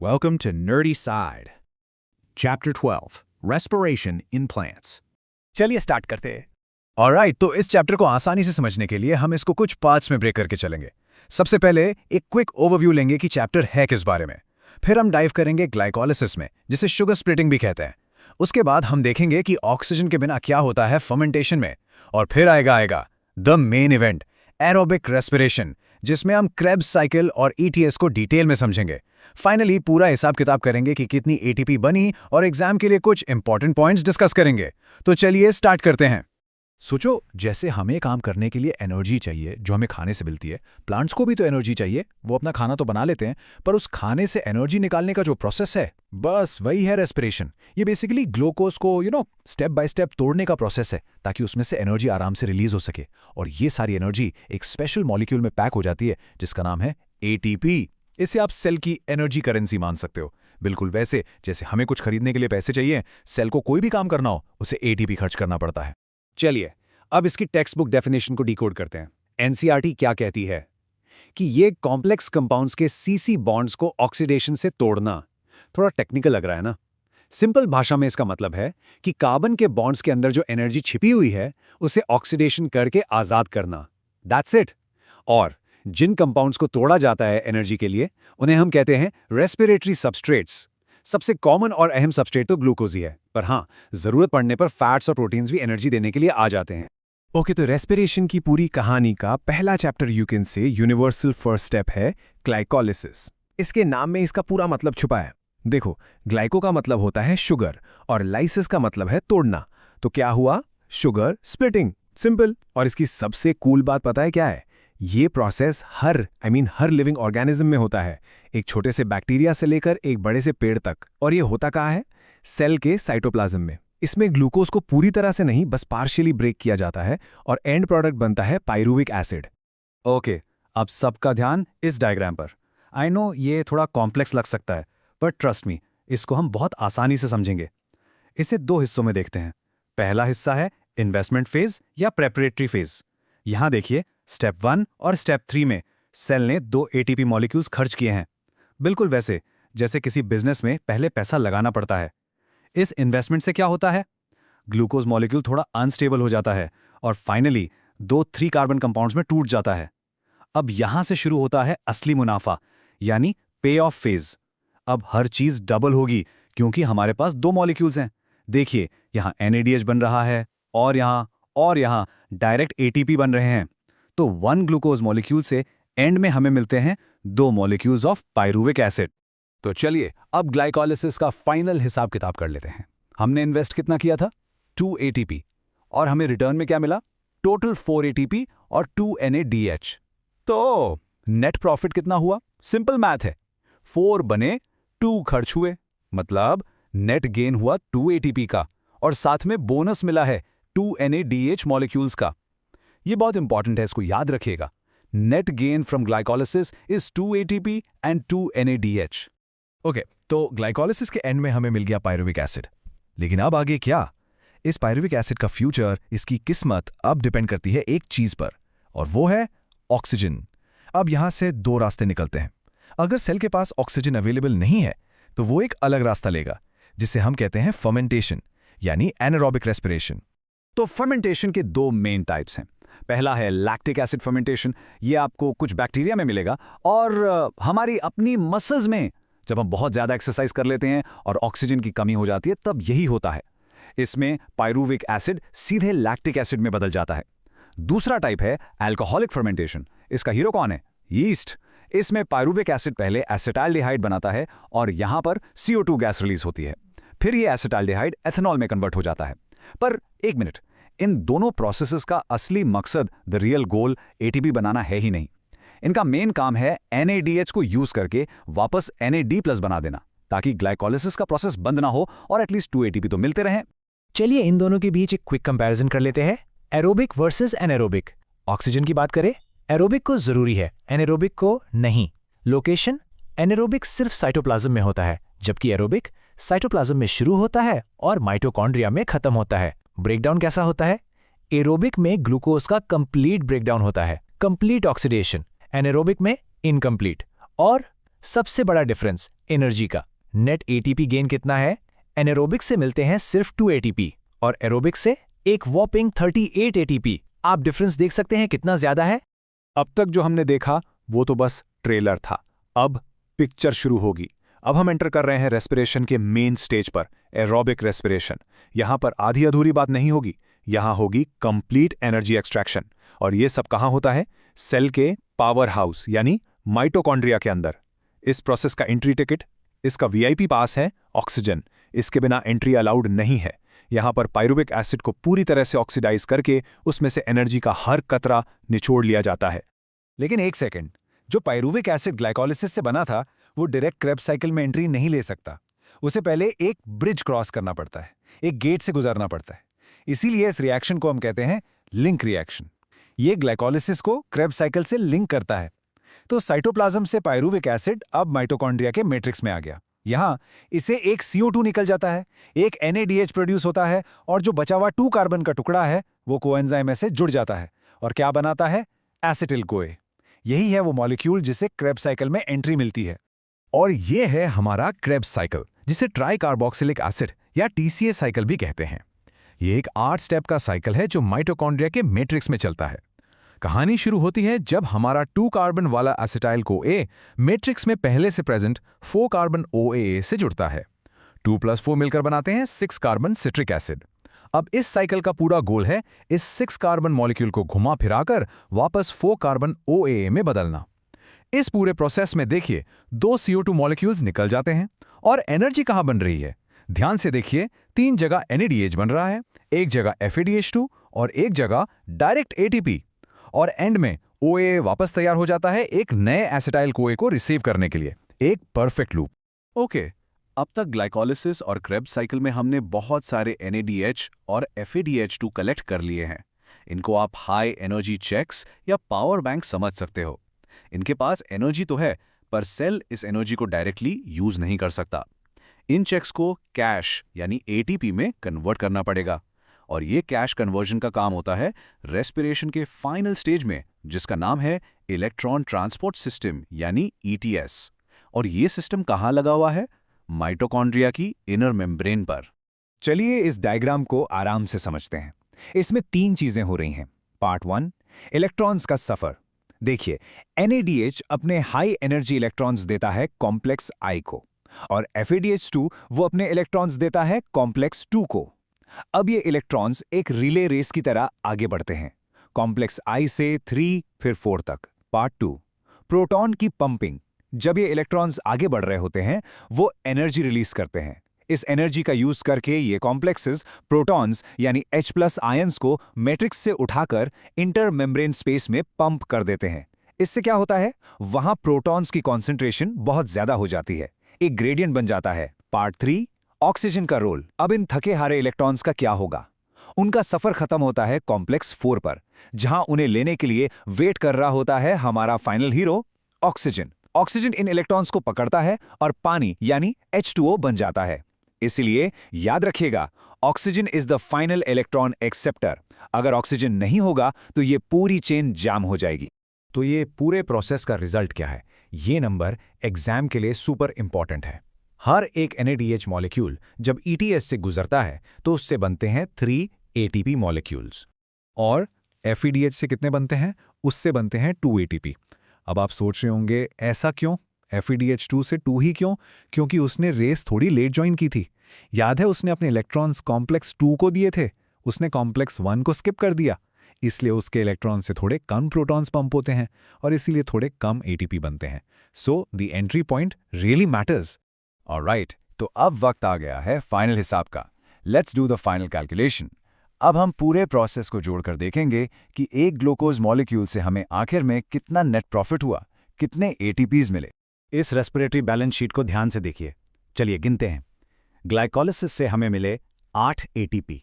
Welcome to Nerdy Side. Chapter 12 Respiration in Plants. चलिए start करते हैं। ऑलराइट, तो इस चैप्टर को आसानी से समझने के लिए हम इसको कुछ पार्ट्स में ब्रेक करके चलेंगे। सबसे पहले एक क्विक ओवरव्यू लेंगे कि चैप्टर है किस बारे में। फिर हम डाइव करेंगे ग्लाइकोलिसिस में, जिसे शुगर स्प्लिटिंग भी कहते हैं। उसके बाद हम देखेंगे कि ऑक्सीजन के बिना क्या होता है फर्मेंटेशन में। और फिर आएगा the main event, aerobic respiration, जिसमें हम क्रेब्स साइकिल और ईटीएस को डिटेल में समझेंगे। फाइनली पूरा हिसाब किताब करेंगे कि कितनी एटीपी बनी और एग्जाम के लिए कुछ इंपॉर्टेंट पॉइंट्स डिस्कस करेंगे। तो चलिए स्टार्ट करते हैं। सोचो, जैसे हमें काम करने के लिए एनर्जी चाहिए जो हमें खाने से मिलती है, प्लांट्स को भी तो एनर्जी चाहिए। वो अपना खाना तो बना लेते हैं, पर उस खाने से एनर्जी निकालने का जो प्रोसेस है, बस वही है रेस्पिरेशन। ये बेसिकली ग्लूकोज को स्टेप बाय स्टेप तोड़ने का प्रोसेस है, ताकि उसमें से एनर्जी आराम से रिलीज हो सके। और ये सारी एनर्जी एक स्पेशल मॉलिक्यूल में पैक हो जाती है, जिसका नाम है एटीपी। इसे आप सेल की एनर्जी करेंसी मान सकते हो। बिल्कुल वैसे जैसे हमें कुछ खरीदने के लिए पैसे चाहिए, सेल को कोई भी काम करना हो, उसे एटीपी खर्च करना पड़ता है। चलिए अब इसकी टेक्स्ट बुक डेफिनेशन को डिकोड करते हैं। एनसीईआरटी क्या कहती है कि ये कॉम्प्लेक्स कंपाउंड्स के सीसी बॉन्ड्स को ऑक्सीडेशन से तोड़ना। थोड़ा टेक्निकल लग रहा है ना? सिंपल भाषा में इसका मतलब है कि कार्बन के बॉन्ड्स के अंदर जो एनर्जी छिपी हुई है, उसे ऑक्सीडेशन करके आजाद करना। That's it. और जिन कंपाउंड्स को तोड़ा जाता है एनर्जी के लिए, उन्हें हम कहते हैं रेस्पिरेटरी सबस्ट्रेट्स। सबसे कॉमन और अहम सबस्ट्रेट तो ग्लूकोज ही है, पर हाँ, जरूरत पड़ने पर फैट्स और प्रोटीन्स भी एनर्जी देने के लिए आ जाते हैं। ओके, तो रेस्पिरेशन की पूरी कहानी का पहला chapter you can say universal first step है ग्लाइकोलिसिस। इसके नाम में इसका पूरा मतलब छुपा है। देखो, ग्लाइको का मतलब होता है शुगर और लाइसिस का मतलब है तोड़ना। तो क्या हुआ? Sugar splitting. सिंपल। और इसकी सबसे कूल बात पता है क्या है? ये प्रोसेस हर लिविंग ऑर्गेनिज्म में होता है, एक छोटे से बैक्टीरिया से लेकर एक बड़े से पेड़ तक। और ये होता कहाँ है? सेल के साइटोप्लाज्म में। इसमें ग्लूकोज को पूरी तरह से नहीं, बस पार्शियली ब्रेक किया जाता है और एंड प्रोडक्ट बनता है पाइरुविक एसिड। ओके, अब सबका ध्यान इस डायग्राम पर। आई नो ये थोड़ा कॉम्प्लेक्स लग सकता है, बट ट्रस्ट मी, इसको हम बहुत आसानी से समझेंगे। इसे दो हिस्सों में देखते हैं। पहला हिस्सा है इन्वेस्टमेंट फेज या प्रेपरेटरी फेज। यहां देखिए, स्टेप 1 और स्टेप 3 में सेल ने 2 एटीपी मॉलिक्यूल्स खर्च किए हैं। बिल्कुल वैसे जैसे किसी बिजनेस में पहले पैसा लगाना पड़ता है। इस इन्वेस्टमेंट से क्या होता है? ग्लूकोज मॉलिक्यूल थोड़ा अनस्टेबल हो जाता है और फाइनली 2 3 कार्बन कंपाउंड्स में टूट जाता है। अब यहां से शुरू होता है असली मुनाफा, यानी पे ऑफ फेज। अब हर चीज डबल होगी, क्योंकि हमारे पास 2 मॉलिक्यूल्स हैं। देखिए, यहां NADH बन रहा है और यहां डायरेक्ट ATP बन रहे हैं। तो 1 ग्लूकोज मॉलिक्यूल से एंड में हमें मिलते हैं 2 मॉलिक्यूल्स ऑफ पाइरुविक एसिड। तो चलिए अब ग्लाइकोलिसिस का फाइनल हिसाब किताब कर लेते हैं। हमने इन्वेस्ट कितना किया था? 2 ATP, और हमें रिटर्न में क्या मिला? टोटल 4 ATP और 2 NADH। तो नेट प्रॉफिट कितना हुआ? सिंपल मैथ है, 4 बने 2 खर्च हुए, मतलब नेट गेन हुआ 2 ATP का, और साथ में बोनस मिला है 2 NADH मॉलिक्यूल्स का। ये बहुत इंपॉर्टेंट है, इसको याद रखिएगा। Net gain from glycolysis is 2 ATP and 2 NADH। Okay, तो ग्लाइकोलिसिस के एंड में हमें मिल गया पाइरुविक एसिड। लेकिन अब आगे क्या? इस पाइरुविक एसिड का फ्यूचर, इसकी किस्मत अब डिपेंड करती है एक चीज पर, और वो है ऑक्सीजन। अब यहां से 2 रास्ते निकलते हैं। अगर सेल के पास ऑक्सीजन अवेलेबल नहीं है, तो वो एक अलग रास्ता लेगा, जिसे हम कहते हैं फर्मेंटेशन, यानी एनारोबिक रेस्पिरेशन। तो फर्मेंटेशन के 2 मेन टाइप्स हैं। पहला है लैक्टिक एसिड फर्मेंटेशन। ये आपको कुछ बैक्टीरिया में मिलेगा, और हमारी अपनी मसल्स में जब हम बहुत ज्यादा एक्सरसाइज कर लेते हैं और ऑक्सीजन की कमी हो जाती है, तब यही होता है। इसमें पाइरुविक एसिड सीधे लैक्टिक एसिड में बदल जाता है। दूसरा टाइप है अल्कोहलिक फर्मेंटेशन। इसका हीरो कौन है? यीस्ट। इसमें पाइरुविक एसिड पहले एसिटाल्डिहाइड बनाता है और यहां पर CO2 गैस रिलीज होती है। फिर यह एसिटाल्डिहाइड एथेनॉल में कन्वर्ट हो जाता है। पर एक मिनट, इन दोनों प्रोसेसेस का असली मकसद, द रियल गोल, ATP बनाना है ही नहीं। इनका मेन काम है NADH को यूज करके वापस NAD+ बना देना, ताकि ग्लाइकोलिसिस का प्रोसेस बंद ना हो और एटलीस्ट 2 ATP तो मिलते रहें। चलिए इन दोनों के बीच एक क्विक कंपैरिजन कर लेते हैं, एरोबिक वर्सेस एनारोबिक। ऑक्सीजन की बात करें, एरोबिक को जरूरी है, एनारोबिक को नहीं। लोकेशन, एनारोबिक सिर्फ साइटोप्लाज्म में होता है, जबकि एरोबिक साइटोप्लाज्म में शुरू होता है और माइटोकॉन्ड्रिया में खत्म होता है। ब्रेकडाउन कैसा होता है? एरोबिक में ग्लूकोज का कंप्लीट ब्रेकडाउन होता है, कंप्लीट ऑक्सीडेशन। एनारोबिक में इनकम्प्लीट। और सबसे बड़ा डिफरेंस एनर्जी का। नेट एटीपी गेन कितना है? एनारोबिक से मिलते हैं सिर्फ 2 एटीपी और एरोबिक से एक वॉपिंग 38 एटीपी। आप डिफरेंस देख सकते हैं कितना ज्यादा है। अब तक जो हमने देखा वो तो बस ट्रेलर था, अब पिक्चर शुरू होगी। अब हम एंटर कर रहे हैं रेस्पिरेशन के मेन स्टेज पर, एरोबिक रेस्पिरेशन। यहां पर आधी अधूरी बात नहीं होगी, यहां होगी कंप्लीट एनर्जी एक्सट्रैक्शन। और ये सब कहां होता है? सेल के पावर हाउस यानी माइटोकॉन्ड्रिया के अंदर। इस प्रोसेस का एंट्री टिकट, इसका वीआईपी पास है ऑक्सीजन। इसके बिना एंट्री अलाउड नहीं है। यहां पर पायरुविक एसिड को पूरी तरह से ऑक्सीडाइज करके उसमें से एनर्जी का हर कतरा निचोड़ लिया जाता है। लेकिन एक सेकंड, जो पायरुविक एसिड ग्लाइकोलिसिस से बना था वो डायरेक्ट क्रेब्स साइकिल में एंट्री नहीं ले सकता। उसे पहले एक ब्रिज क्रॉस करना पड़ता है, एक गेट से गुजरना पड़ता है। इसीलिए इस रिएक्शन को हम कहते हैं लिंक रिएक्शन। ये ग्लाइकोलिसिस को क्रेब्स साइकिल से लिंक करता है। तो साइटोप्लाज्म से पायरुविक एसिड अब माइटोकॉन्ड्रिया के मैट्रिक्स में आ गया। यहां इसे एक CO2 निकल जाता है, एक NADH प्रोड्यूस होता है और जो बचा हुआ 2 कार्बन का टुकड़ा है वो कोएंजाइम से जुड़ जाता है और क्या बनाता है? एसिटिल कोए। यही है वो मॉलिक्यूल जिसे क्रेब्स साइकिल में एंट्री मिलती है। और ये है हमारा क्रेब्स साइकिल, जिसे ट्राई कार्बोक्सिलिक एसिड या TCA साइकिल भी कहते हैं। ये एक 8 स्टेप का साइकिल है जो माइटोकॉन्ड्रिया के मैट्रिक्स में चलता है। कहानी शुरू होती है जब हमारा 2 कार्बन वाला एसिटाइल CoA मैट्रिक्स में पहले से प्रेजेंट 4 कार्बन OAA से जुड़ता है। 2 + 4 मिलकर बनाते हैं 6 कार्बन सिट्रिक एसिड। अब इस साइकिल का पूरा गोल है इस 6 कार्बन मॉलिक्यूल को घुमा फिराकर वापस 4 कार्बन OAA में बदलना। इस पूरे प्रोसेस में देखिए 2 CO2 मॉलिक्यूल्स निकल जाते हैं। और एनर्जी कहां बन रही है? ध्यान से देखिए, 3 जगह NADH बन रहा है, एक जगह FADH2 और एक जगह डायरेक्ट ATP। और एंड में OAA वापस तैयार हो जाता है एक नए एसिटाइल CoA को रिसीव करने के लिए। एक परफेक्ट लूप। ओके, अब तक ग्लाइकोलिसिस और क्रेब्स साइकिल में हमने बहुत सारे NADH और FADH2 कलेक्ट कर लिए हैं। इनको आप हाई एनर्जी चेक्स या पावर बैंक समझ सकते हो। इनके पास एनर्जी तो है, पर सेल इस एनर्जी को डायरेक्टली यूज नहीं कर सकता। इन चेक्स को कैश यानी ATP में कन्वर्ट करना पड़ेगा। और ये कैश कन्वर्जन का काम होता है रेस्पिरेशन के फाइनल स्टेज में, जिसका नाम है इलेक्ट्रॉन ट्रांसपोर्ट सिस्टम यानी ETS। और ये सिस्टम कहाँ लगा हुआ है? माइटोकॉन्ड्रिया की इनर मेम्ब्रेन पर। चलिए इस डायग्राम को आराम से समझते हैं। इसमें 3 चीजें हो रही हैं। पार्ट 1, इलेक्ट्रॉन्स का सफर। देखिए, NADH अपने हाई एनर्जी इलेक्ट्रॉन्स देता है कॉम्प्लेक्स I को और FADH2 वो अपने इलेक्ट्रॉन्स देता है कॉम्प्लेक्स 2 को। अब ये इलेक्ट्रॉन्स एक रिले रेस की तरह आगे बढ़ते हैं, कॉम्प्लेक्स I से 3 फिर 4 तक। पार्ट 2, प्रोटॉन की पंपिंग। जब ये इलेक्ट्रॉन्स आगे बढ़ रहे होते हैं वो एनर्जी रिलीज करते हैं। इस एनर्जी का यूज करके ये कॉम्प्लेक्सेस प्रोटॉन्स यानी H+ आयंस को मैट्रिक्स से उठाकर इंटर मेम्ब्रेन स्पेस में पंप कर देते हैं। इससे क्या होता है? वहां प्रोटॉन्स की कॉन्सेंट्रेशन बहुत ज्यादा हो जाती है, एक ग्रेडियंट बन जाता है। पार्ट 3, ऑक्सीजन का रोल। अब इन थके हारे इलेक्ट्रॉन्स का क्या होगा? उनका सफर खत्म होता है कॉम्प्लेक्स 4 पर, जहां उन्हें लेने के लिए वेट कर रहा होता है हमारा final hero oxygen. Oxygen in electrons को पकड़ता है और पानी यानी H2O बन जाता है। इसलिए याद रखिएगा, oxygen is the final electron acceptor. अगर ऑक्सीजन नहीं होगा तो ये पूरी चेन जाम हो जाएगी। तो ये पूरे प्रोसेस का रिजल्ट क्या है? ये नंबर एग्जाम के लिए सुपर इंपॉर्टेंट है। हर एक NADH मॉलिक्यूल जब ETS से गुजरता है तो उससे बनते हैं 3 ATP मॉलिक्यूल्स। और FADH से कितने बनते हैं? उससे बनते हैं 2 ATP। अब आप सोच रहे होंगे ऐसा क्यों? FADH2 से 2 ही क्यों? क्योंकि उसने रेस थोड़ी लेट ज्वाइन की थी। याद है, उसने अपने इलेक्ट्रॉन्स कॉम्प्लेक्स 2 को दिए थे, उसने कॉम्प्लेक्स 1 को स्किप कर दिया। इसलिए उसके इलेक्ट्रॉन से थोड़े कम प्रोटॉन्स पंप होते हैं और इसीलिए थोड़े कम ATP बनते हैं। So the entry point really matters. Alright, तो अब वक्त आ गया है फाइनल हिसाब का। Let's do the final calculation. अब हम पूरे प्रोसेस को जोड़कर देखेंगे कि एक ग्लूकोज मॉलिक्यूल से हमें आखिर में कितना नेट प्रॉफिट हुआ, कितने ATPs मिले। इस रेस्पिरेटरी बैलेंस शीट को ध्यान से देखिए। चलिए गिनते हैं। ग्लाइकोलिसिस से हमें मिले 8 ATP।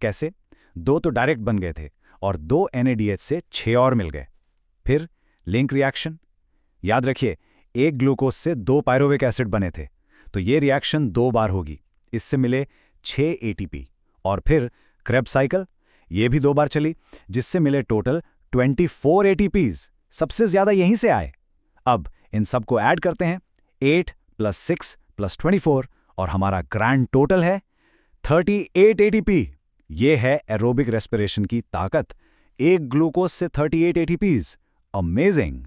कैसे? 2 तो डायरेक्ट बन गए थे और 2 NADH से 6 और मिल गए। फिर लिंक रिएक्शन। याद रखिए, एक ग्लूकोज से 2 पायरुविक एसिड बने थे, तो ये रिएक्शन 2 बार होगी। इससे मिले 6 ATP। और फिर क्रेब्स साइकिल, ये भी 2 बार चली, जिससे मिले टोटल 24 ATPs। सबसे ज्यादा यहीं से आए। अब इन सब को ऐड करते हैं, 8 + 6 + 24 और हमारा ग्रैंड टोटल है 38 ATP। ये है एरोबिक रेस्पिरेशन की ताकत, एक ग्लूकोज से 38 ATPs। अमेजिंग।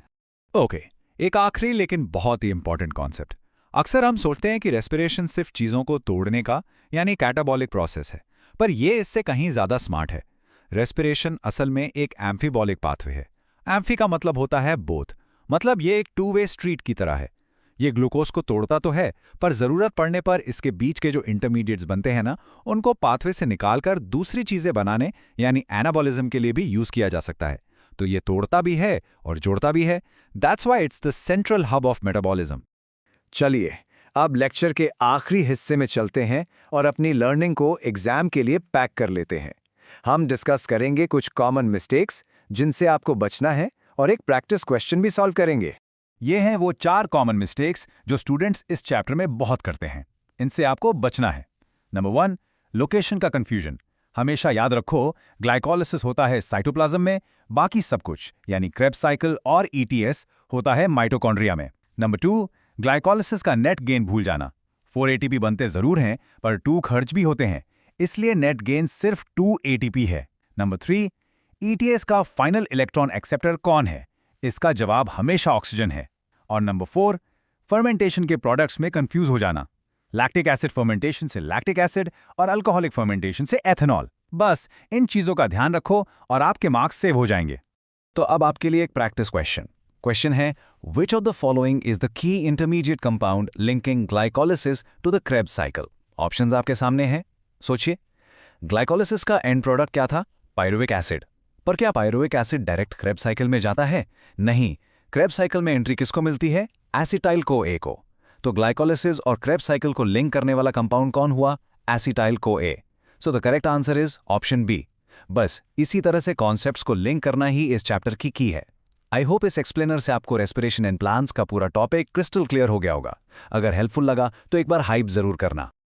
ओके, एक आखिरी लेकिन बहुत ही इंपॉर्टेंट कॉन्सेप्ट। अक्सर हम सोचते हैं कि रेस्पिरेशन सिर्फ चीज़ों को तोड़ने का यानी कैटाबॉलिक प्रोसेस है, पर यह इससे कहीं ज़्यादा स्मार्ट है। रेस्पिरेशन असल में एक एम्फीबॉलिक पाथवे है। एम्फी का मतलब होता है बोथ, मतलब ये एक टू वे स्ट्रीट की तरह है। ये ग्लूकोज को तोड़ता तो है, पर ज़रूरत पड़ने पर इसके बीच के जो इंटरमीडिएट्स बनते हैं ना, उनको पाथवे से निकालकर दूसरी चीज़ें बनाने यानी एनाबॉलिज्म के लिए भी यूज़ किया जा सकता है। तो ये तोड़ता भी है और जोड़ता भी है। That's why it's the central hub of metabolism. चलिए, अब लेक्चर के आखिरी हिस्से में चलते हैं और अपनी लर्निंग को एग्जाम के लिए पैक कर लेते हैं। हम डिस्कस करेंगे कुछ कॉमन मिस्टेक्स जिनसे आपको बचना है और एक प्रैक्टिस क्वेश्चन भी सॉल्व करेंगे। ये हैं वो 4 कॉमन मिस्टेक्स जो स्टूडेंट्स इस चैप्टर में बहुत करते हैं। इनसे आपको बचना है। नंबर 1, लोकेशन का कंफ्यूजन। हमेशा याद रखो, ग्लाइकोलिसिस होता है साइटोप्लाज्म में, बाकी सब कुछ यानी क्रेब्स साइकिल और ETS होता है माइटोकॉन्ड्रिया में। नंबर 2, ग्लाइकोलिसिस का नेट गेन भूल जाना। 4 ATP बनते जरूर हैं, पर 2 खर्च भी होते हैं, इसलिए नेट गेन सिर्फ 2 ATP है। नंबर 3, ETS का फाइनल इलेक्ट्रॉन एक्सेप्टर कौन है? इसका जवाब हमेशा ऑक्सीजन है। और नंबर 4, फर्मेंटेशन के प्रोडक्ट्स में कंफ्यूज हो जाना। लैक्टिक एसिड फर्मेंटेशन से लैक्टिक एसिड और अल्कोहलिक फर्मेंटेशन से एथेनॉल। बस इन चीजों का ध्यान रखो और आपके मार्क्स सेव हो जाएंगे। तो अब आपके लिए एक प्रैक्टिस क्वेश्चन है, which of the following is the key intermediate compound linking glycolysis to the Krebs cycle? Options आपके सामने हैं, सोचिए। ग्लाइकोलिसिस का एंड प्रोडक्ट क्या था? Pyruvic acid. पर क्या pyruvic acid direct Krebs cycle में जाता है? नहीं। क्रेब्स साइकिल में एंट्री किसको मिलती है? एसिटाइल CoA को। तो ग्लाइकोलिसिस और क्रेब्स साइकिल को लिंक करने वाला कंपाउंड कौन हुआ? Acetyl CoA। So the correct answer is option B. बस इसी तरह से कॉन्सेप्ट्स को लिंक करना ही इस चैप्टर की है। आई होप इस एक्सप्लेनर से आपको रेस्पिरेशन एंड प्लांट्स का पूरा टॉपिक क्रिस्टल क्लियर हो गया होगा। अगर हेल्पफुल लगा तो एक बार हाइप जरूर करना।